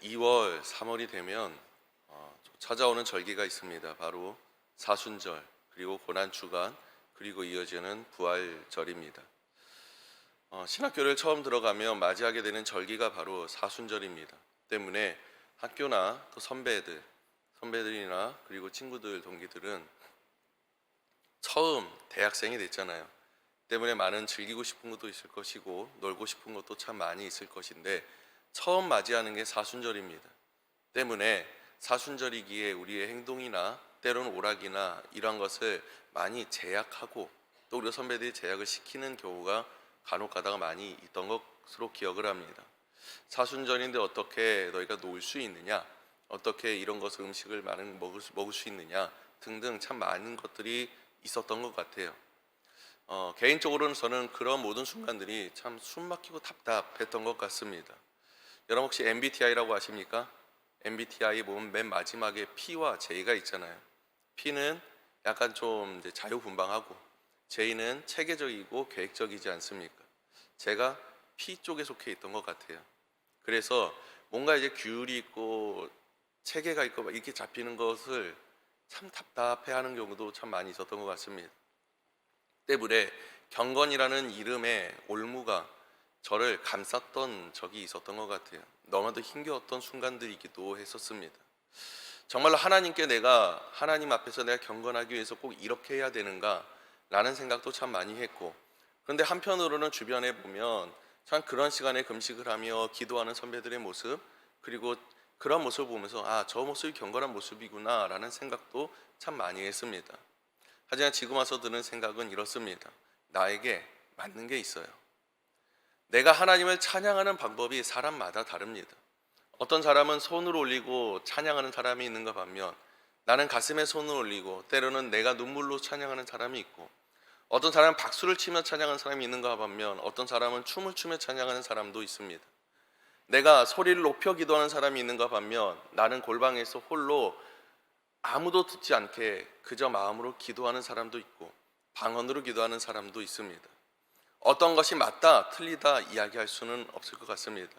2월, 3월이 되면 찾아오는 절기가 있습니다. 바로 사순절, 그리고 고난주간, 그리고 이어지는 부활절입니다. 신학교를 처음 들어가면 맞이하게 되는 절기가 바로 사순절입니다. 때문에 학교나 또 선배들이나 그리고 친구들, 동기들은 처음 대학생이 됐잖아요. 때문에 많은 즐기고 싶은 것도 있을 것이고 놀고 싶은 것도 참 많이 있을 것인데 처음 맞이하는 게 사순절입니다. 때문에 사순절이기에 우리의 행동이나 때로는 오락이나 이런 것을 많이 제약하고 또 우리 선배들이 제약을 시키는 경우가 간혹 가다가 많이 있던 것으로 기억을 합니다. 사순절인데 어떻게 너희가 놀 수 있느냐, 어떻게 이런 것을 음식을 많은 먹을 수 있느냐 등등 참 많은 것들이 있었던 것 같아요. 개인적으로는 저는 그런 모든 순간들이 참 숨막히고 답답했던 것 같습니다. 여러분 혹시 MBTI라고 아십니까? MBTI 보면 맨 마지막에 P와 J가 있잖아요. P는 약간 좀 이제 자유분방하고 J는 체계적이고 계획적이지 않습니까? 제가 P 쪽에 속해 있던 것 같아요. 그래서 뭔가 이제 규율이 있고 체계가 있고 이렇게 잡히는 것을 참 답답해하는 경우도 참 많이 있었던 것 같습니다. 때문에 경건이라는 이름의 올무가 저를 감쌌던 적이 있었던 것 같아요. 너무나도 힘겨웠던 순간들이기도 했었습니다. 정말로 하나님 앞에서 내가 경건하기 위해서 꼭 이렇게 해야 되는가 라는 생각도 참 많이 했고, 그런데 한편으로는 주변에 보면 참 그런 시간에 금식을 하며 기도하는 선배들의 모습, 그리고 그런 모습을 보면서 저 모습이 경건한 모습이구나 라는 생각도 참 많이 했습니다. 하지만 지금 와서 드는 생각은 이렇습니다. 나에게 맞는 게 있어요. 내가 하나님을 찬양하는 방법이 사람마다 다릅니다. 어떤 사람은 손을 올리고 찬양하는 사람이 있는가 반면 나는 가슴에 손을 올리고 때로는 내가 눈물로 찬양하는 사람이 있고, 어떤 사람은 박수를 치며 찬양하는 사람이 있는가 반면 어떤 사람은 춤을 추며 찬양하는 사람도 있습니다. 내가 소리를 높여 기도하는 사람이 있는가 반면 나는 골방에서 홀로 아무도 듣지 않게 그저 마음으로 기도하는 사람도 있고 방언으로 기도하는 사람도 있습니다. 어떤 것이 맞다, 틀리다 이야기할 수는 없을 것 같습니다.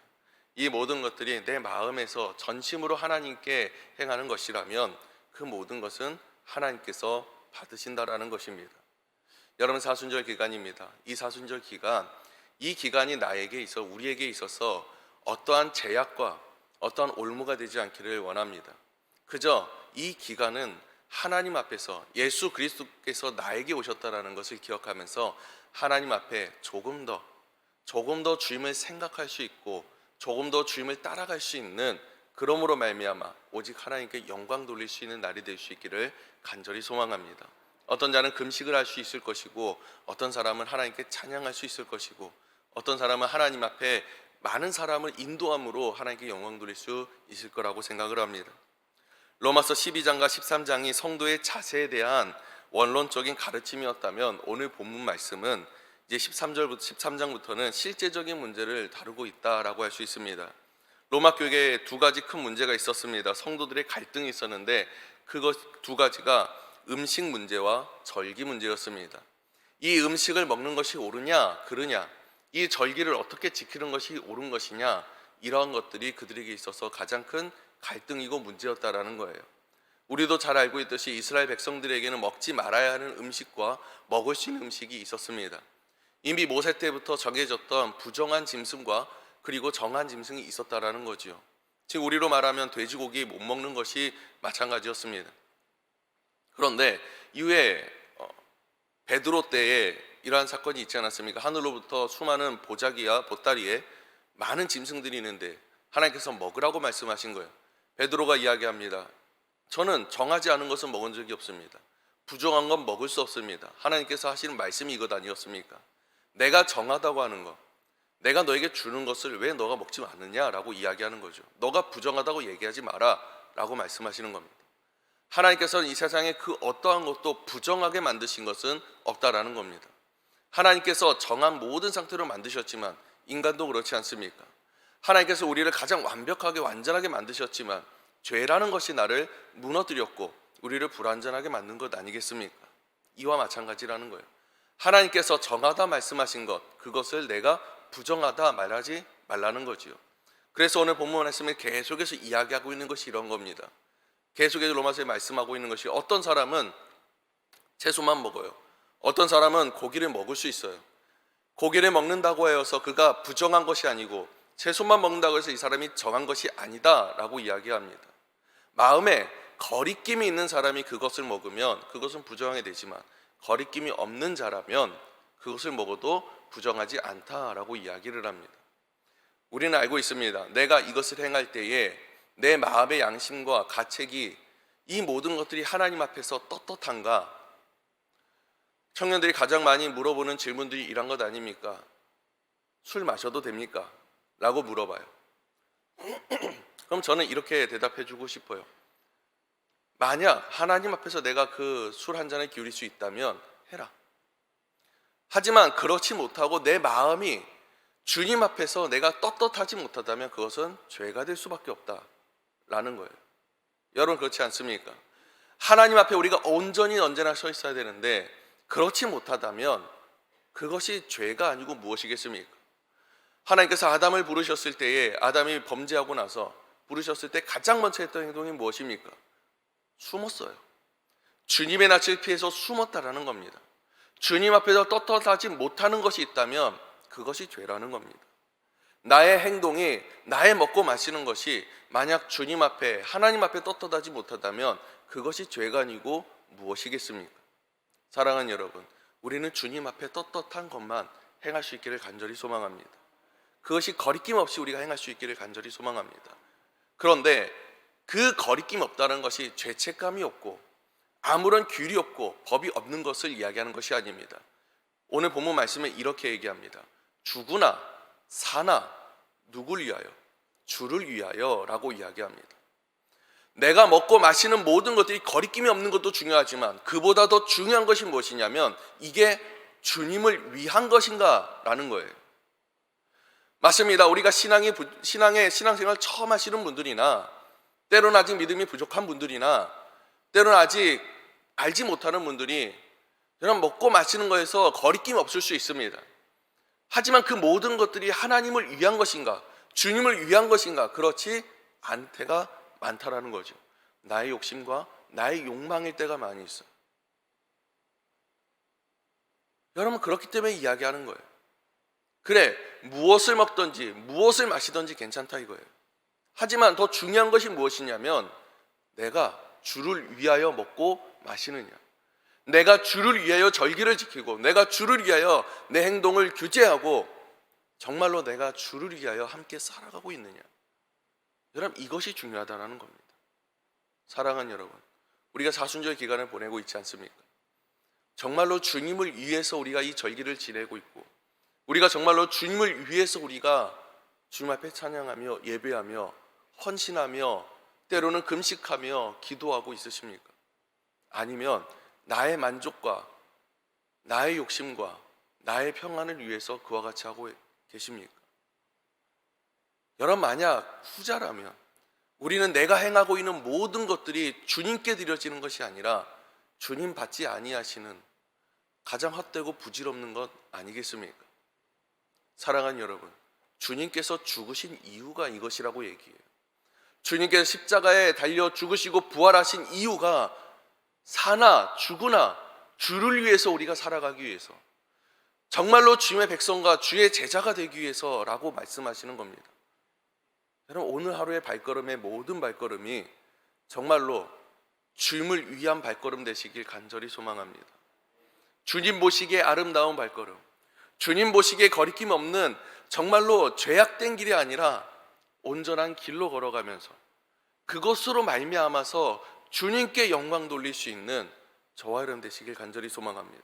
이 모든 것들이 내 마음에서 전심으로 하나님께 행하는 것이라면 그 모든 것은 하나님께서 받으신다라는 것입니다. 여러분, 사순절 기간입니다. 이 사순절 기간, 이 기간이 우리에게 있어서 어떠한 제약과 어떠한 올무가 되지 않기를 원합니다. 그저 이 기간은 하나님 앞에서 예수 그리스도께서 나에게 오셨다라는 것을 기억하면서 하나님 앞에 조금 더 주님을 생각할 수 있고 조금 더 주님을 따라갈 수 있는, 그러므로 말미암아 오직 하나님께 영광 돌릴 수 있는 날이 될 수 있기를 간절히 소망합니다. 어떤 자는 금식을 할 수 있을 것이고 어떤 사람은 하나님께 찬양할 수 있을 것이고 어떤 사람은 하나님 앞에 많은 사람을 인도함으로 하나님께 영광 돌릴 수 있을 거라고 생각을 합니다. 로마서 12장과 13장이 성도의 자세에 대한 원론적인 가르침이었다면 오늘 본문 말씀은 이제 13장부터는 실제적인 문제를 다루고 있다라고 할 수 있습니다. 로마 교회에 두 가지 큰 문제가 있었습니다. 성도들의 갈등이 있었는데 그것 두 가지가 음식 문제와 절기 문제였습니다. 이 음식을 먹는 것이 옳으냐 그르냐, 이 절기를 어떻게 지키는 것이 옳은 것이냐, 이러한 것들이 그들에게 있어서 가장 큰 갈등이고 문제였다라는 거예요. 우리도 잘 알고 있듯이 이스라엘 백성들에게는 먹지 말아야 하는 음식과 먹을 수 있는 음식이 있었습니다. 이미 모세 때부터 정해졌던 부정한 짐승과 그리고 정한 짐승이 있었다라는 거지요. 즉 우리로 말하면 돼지고기 못 먹는 것이 마찬가지였습니다. 그런데 이후에 베드로 때에 이러한 사건이 있지 않았습니까? 하늘로부터 수많은 보자기와 보따리에 많은 짐승들이 있는데 하나님께서 먹으라고 말씀하신 거예요. 베드로가 이야기합니다. 저는 정하지 않은 것은 먹은 적이 없습니다. 부정한 건 먹을 수 없습니다. 하나님께서 하시는 말씀이 이것 아니었습니까? 내가 정하다고 하는 것, 내가 너에게 주는 것을 왜 너가 먹지 않느냐라고 이야기하는 거죠. 너가 부정하다고 얘기하지 마라 라고 말씀하시는 겁니다. 하나님께서는 이 세상에 그 어떠한 것도 부정하게 만드신 것은 없다라는 겁니다. 하나님께서 정한 모든 상태로 만드셨지만 인간도 그렇지 않습니까? 하나님께서 우리를 가장 완벽하게 완전하게 만드셨지만 죄라는 것이 나를 무너뜨렸고 우리를 불완전하게 만든 것 아니겠습니까? 이와 마찬가지라는 거예요. 하나님께서 정하다 말씀하신 것, 그것을 내가 부정하다 말하지 말라는 거지요. 그래서 오늘 본문 말씀에 계속해서 이야기하고 있는 것이 이런 겁니다. 계속해서 로마서에 말씀하고 있는 것이 어떤 사람은 채소만 먹어요. 어떤 사람은 고기를 먹을 수 있어요. 고기를 먹는다고 해서 그가 부정한 것이 아니고 채소만 먹는다고 해서 이 사람이 정한 것이 아니다라고 이야기합니다. 마음에 거리낌이 있는 사람이 그것을 먹으면 그것은 부정하게 되지만 거리낌이 없는 자라면 그것을 먹어도 부정하지 않다라고 이야기를 합니다. 우리는 알고 있습니다. 내가 이것을 행할 때에 내 마음의 양심과 가책이 이 모든 것들이 하나님 앞에서 떳떳한가? 청년들이 가장 많이 물어보는 질문들이 이런 것 아닙니까? 술 마셔도 됩니까? 라고 물어봐요. 그럼 저는 이렇게 대답해 주고 싶어요. 만약 하나님 앞에서 내가 그 술 한 잔을 기울일 수 있다면 해라. 하지만 그렇지 못하고 내 마음이 주님 앞에서 내가 떳떳하지 못하다면 그것은 죄가 될 수밖에 없다라는 거예요. 여러분 그렇지 않습니까? 하나님 앞에 우리가 온전히 언제나 서 있어야 되는데 그렇지 못하다면 그것이 죄가 아니고 무엇이겠습니까? 하나님께서 아담을 부르셨을 때에 아담이 범죄하고 나서 부르셨을 때 가장 먼저 했던 행동이 무엇입니까? 숨었어요. 주님의 낯을 피해서 숨었다라는 겁니다. 주님 앞에서 떳떳하지 못하는 것이 있다면 그것이 죄라는 겁니다. 나의 행동이 나의 먹고 마시는 것이 만약 주님 앞에 하나님 앞에 떳떳하지 못하다면 그것이 죄가 아니고 무엇이겠습니까? 사랑하는 여러분, 우리는 주님 앞에 떳떳한 것만 행할 수 있기를 간절히 소망합니다. 그것이 거리낌 없이 우리가 행할 수 있기를 간절히 소망합니다. 그런데 그 거리낌 없다는 것이 죄책감이 없고 아무런 규율이 없고 법이 없는 것을 이야기하는 것이 아닙니다. 오늘 본문 말씀에 이렇게 얘기합니다. 죽으나 사나 누굴 위하여? 주를 위하여 라고 이야기합니다. 내가 먹고 마시는 모든 것들이 거리낌이 없는 것도 중요하지만 그보다 더 중요한 것이 무엇이냐면 이게 주님을 위한 것인가 라는 거예요. 맞습니다. 우리가 신앙생활 처음 하시는 분들이나 때로는 아직 믿음이 부족한 분들이나 때로는 아직 알지 못하는 분들이 그냥 먹고 마시는 거에서 거리낌 없을 수 있습니다. 하지만 그 모든 것들이 하나님을 위한 것인가? 주님을 위한 것인가? 그렇지 않을 때가 많다라는 거죠. 나의 욕심과 나의 욕망일 때가 많이 있어요. 여러분 그렇기 때문에 이야기하는 거예요. 그래, 무엇을 먹든지 무엇을 마시든지 괜찮다 이거예요. 하지만 더 중요한 것이 무엇이냐면 내가 주를 위하여 먹고 마시느냐, 내가 주를 위하여 절기를 지키고 내가 주를 위하여 내 행동을 규제하고 정말로 내가 주를 위하여 함께 살아가고 있느냐. 여러분 이것이 중요하다는 겁니다. 사랑하는 여러분, 우리가 사순절 기간을 보내고 있지 않습니까? 정말로 주님을 위해서 우리가 이 절기를 지내고 있고 우리가 정말로 주님을 위해서 우리가 주님 앞에 찬양하며 예배하며 헌신하며 때로는 금식하며 기도하고 있으십니까? 아니면 나의 만족과 나의 욕심과 나의 평안을 위해서 그와 같이 하고 계십니까? 여러분 만약 후자라면 우리는 내가 행하고 있는 모든 것들이 주님께 드려지는 것이 아니라 주님 받지 아니하시는 가장 헛되고 부질없는 것 아니겠습니까? 사랑하는 여러분, 주님께서 죽으신 이유가 이것이라고 얘기해요. 주님께서 십자가에 달려 죽으시고 부활하신 이유가 사나 죽으나 주를 위해서 우리가 살아가기 위해서, 정말로 주님의 백성과 주의 제자가 되기 위해서라고 말씀하시는 겁니다. 여러분 오늘 하루의 발걸음의 모든 발걸음이 정말로 주님을 위한 발걸음 되시길 간절히 소망합니다. 주님 보시기에 아름다운 발걸음, 주님 보시기에 거리낌 없는 정말로 죄악된 길이 아니라 온전한 길로 걸어가면서 그것으로 말미암아서 주님께 영광 돌릴 수 있는 저와 여러분 되시길 간절히 소망합니다.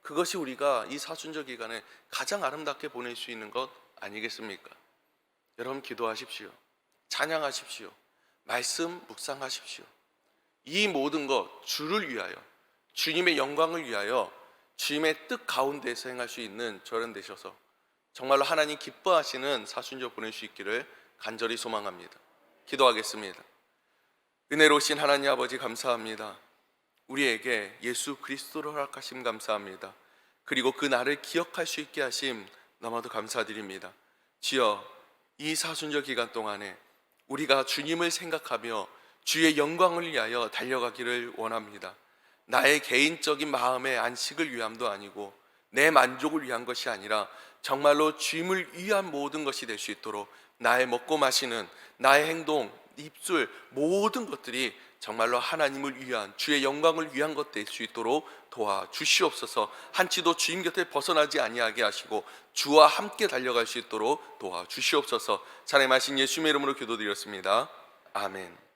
그것이 우리가 이 사순절 기간에 가장 아름답게 보낼 수 있는 것 아니겠습니까? 여러분 기도하십시오. 찬양하십시오. 말씀 묵상하십시오. 이 모든 것 주를 위하여, 주님의 영광을 위하여 주님의 뜻 가운데서 행할 수 있는 저런 되셔서 정말로 하나님 기뻐하시는 사순절 보낼 수 있기를 간절히 소망합니다. 기도하겠습니다. 은혜로우신 하나님 아버지 감사합니다. 우리에게 예수 그리스도를 허락하심 감사합니다. 그리고 그 날을 기억할 수 있게 하심 너무나도 감사드립니다. 주여, 이 사순절 기간 동안에 우리가 주님을 생각하며 주의 영광을 위하여 달려가기를 원합니다. 나의 개인적인 마음의 안식을 위함도 아니고 내 만족을 위한 것이 아니라 정말로 주님을 위한 모든 것이 될 수 있도록 나의 먹고 마시는 나의 행동, 입술 모든 것들이 정말로 하나님을 위한 주의 영광을 위한 것 될 수 있도록 도와주시옵소서. 한치도 주님 곁에 벗어나지 아니하게 하시고 주와 함께 달려갈 수 있도록 도와주시옵소서. 찬양하신 예수님의 이름으로 기도드렸습니다. 아멘.